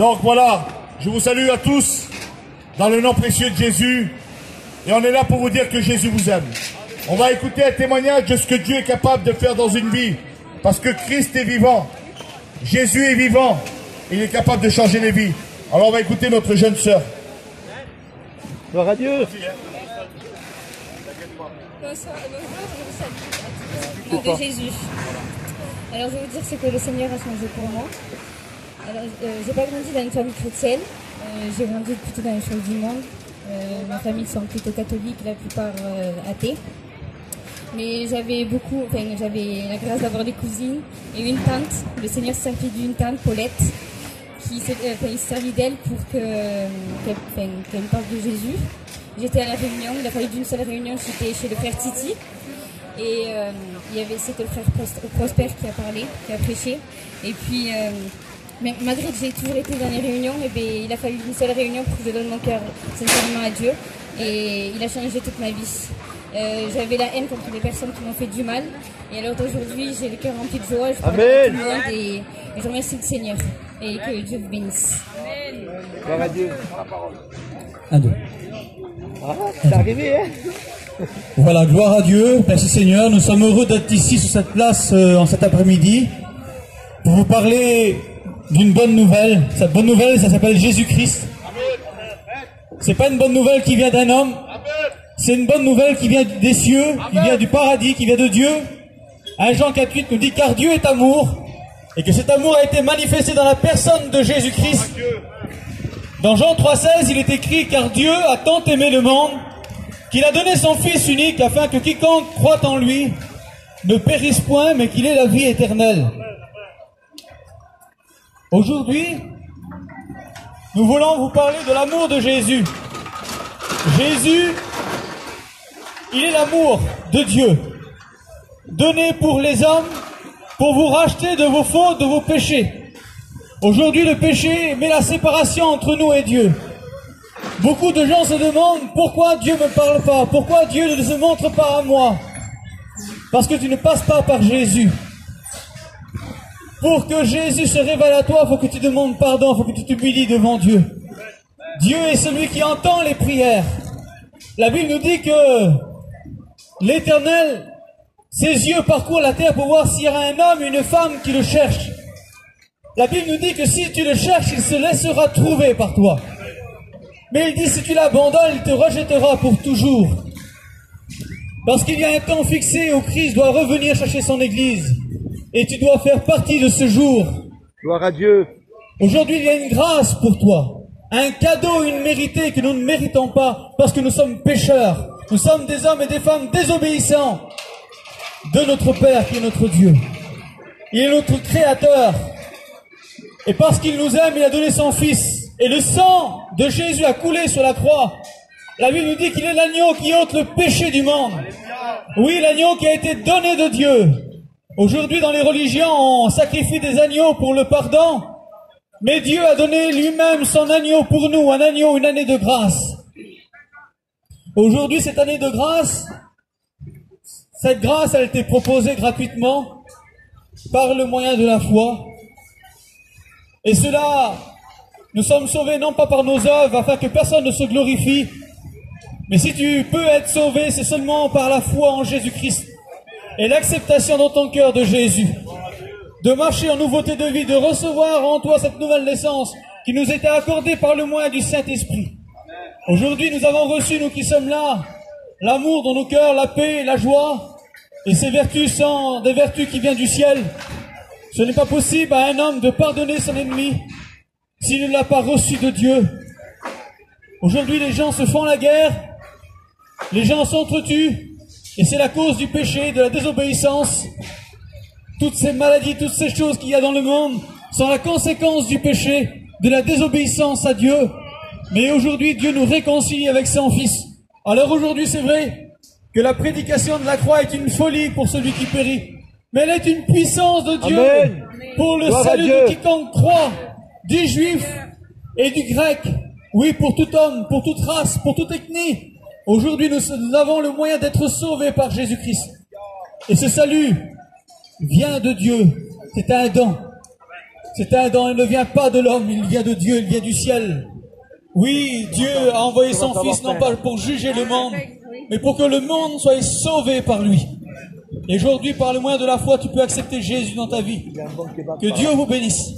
Donc voilà, je vous salue à tous dans le nom précieux de Jésus. Et on est là pour vous dire que Jésus vous aime. On va écouter un témoignage de ce que Dieu est capable de faire dans une vie. Parce que Christ est vivant. Jésus est vivant. Il est capable de changer les vies. Alors on va écouter notre jeune sœur. Gloire à Dieu. Bonsoir, je vous salue à tous de Jésus. Alors je vais vous dire ce que le Seigneur a changé pour moi. Alors j'ai pas grandi dans une famille chrétienne, j'ai grandi plutôt dans les choses du monde. Ma famille sont plutôt catholiques, la plupart athées. Mais j'avais la grâce d'avoir des cousines et une tante. Le Seigneur s'est servi d'une tante, Paulette, il s'est servi d'elle pour qu'elle me parle de Jésus. J'étais à la réunion, il a fallu d'une seule réunion, j'étais chez le frère Titi. Et c'était le frère Prosper qui a parlé, qui a prêché. Et puis, malgré que j'ai toujours été dans les réunions, il a fallu une seule réunion pour que je donne mon cœur sincèrement à Dieu. Et il a changé toute ma vie. J'avais la haine contre les personnes qui m'ont fait du mal. Et alors d'aujourd'hui, j'ai le cœur rempli de joie. Je parle à tout le monde et je remercie le Seigneur. Et que Dieu vous bénisse. Amen. Gloire à Dieu. Un, deux. Ah, c'est arrivé, hein? Voilà, gloire à Dieu, merci Seigneur. Nous sommes heureux d'être ici sur cette place en cet après-midi pour vous parler d'une bonne nouvelle. Cette bonne nouvelle, ça s'appelle Jésus-Christ. C'est pas une bonne nouvelle qui vient d'un homme. C'est une bonne nouvelle qui vient des cieux, qui vient du paradis, qui vient de Dieu. 1 Jean 4,8 nous dit car Dieu est amour et que cet amour a été manifesté dans la personne de Jésus-Christ. Dans Jean 3,16, il est écrit car Dieu a tant aimé le monde qu'il a donné son Fils unique afin que quiconque croit en lui ne périsse point mais qu'il ait la vie éternelle. Aujourd'hui, nous voulons vous parler de l'amour de Jésus. Jésus, il est l'amour de Dieu, donné pour les hommes, pour vous racheter de vos fautes, de vos péchés. Aujourd'hui, le péché met la séparation entre nous et Dieu. Beaucoup de gens se demandent pourquoi Dieu ne me parle pas, pourquoi Dieu ne se montre pas à moi. Parce que tu ne passes pas par Jésus. Pour que Jésus se révèle à toi, il faut que tu demandes pardon, il faut que tu t'humilies devant Dieu. Dieu est celui qui entend les prières. La Bible nous dit que l'Éternel, ses yeux parcourent la terre pour voir s'il y a un homme, une femme qui le cherche. La Bible nous dit que si tu le cherches, il se laissera trouver par toi. Mais il dit, si tu l'abandonnes, il te rejettera pour toujours. Parce qu'il y a un temps fixé où Christ doit revenir chercher son Église. Et tu dois faire partie de ce jour. Gloire à Dieu. Aujourd'hui, il y a une grâce pour toi. Un cadeau immérité que nous ne méritons pas parce que nous sommes pécheurs. Nous sommes des hommes et des femmes désobéissants de notre Père qui est notre Dieu. Il est notre Créateur. Et parce qu'il nous aime, il a donné son Fils. Et le sang de Jésus a coulé sur la croix. La Bible nous dit qu'il est l'agneau qui ôte le péché du monde. Oui, l'agneau qui a été donné de Dieu. Aujourd'hui, dans les religions, on sacrifie des agneaux pour le pardon. Mais Dieu a donné lui-même son agneau pour nous, un agneau, une année de grâce. Aujourd'hui, cette année de grâce, cette grâce, elle a été proposée gratuitement par le moyen de la foi. Et cela, nous sommes sauvés non pas par nos œuvres, afin que personne ne se glorifie, mais si tu peux être sauvé, c'est seulement par la foi en Jésus-Christ et l'acceptation dans ton cœur de Jésus, de marcher en nouveauté de vie, de recevoir en toi cette nouvelle naissance qui nous était accordée par le moyen du Saint-Esprit. Aujourd'hui, nous avons reçu, nous qui sommes là, l'amour dans nos cœurs, la paix, la joie, et ces vertus sont des vertus qui viennent du ciel. Ce n'est pas possible à un homme de pardonner son ennemi s'il ne l'a pas reçu de Dieu. Aujourd'hui, les gens se font la guerre, les gens s'entretuent, et c'est la cause du péché, de la désobéissance. Toutes ces maladies, toutes ces choses qu'il y a dans le monde sont la conséquence du péché, de la désobéissance à Dieu. Mais aujourd'hui, Dieu nous réconcilie avec son Fils. Alors aujourd'hui, c'est vrai que la prédication de la croix est une folie pour celui qui périt. Mais elle est une puissance de Dieu. Amen. Pour le salut de quiconque croit, du juif et du grec. Oui, pour tout homme, pour toute race, pour toute ethnie. Aujourd'hui, nous avons le moyen d'être sauvés par Jésus-Christ. Et ce salut vient de Dieu. C'est un don. C'est un don, il ne vient pas de l'homme, il vient de Dieu, il vient du ciel. Oui, Dieu a envoyé son Fils non pas pour juger le monde, mais pour que le monde soit sauvé par lui. Et aujourd'hui, par le moyen de la foi, tu peux accepter Jésus dans ta vie. Que Dieu vous bénisse.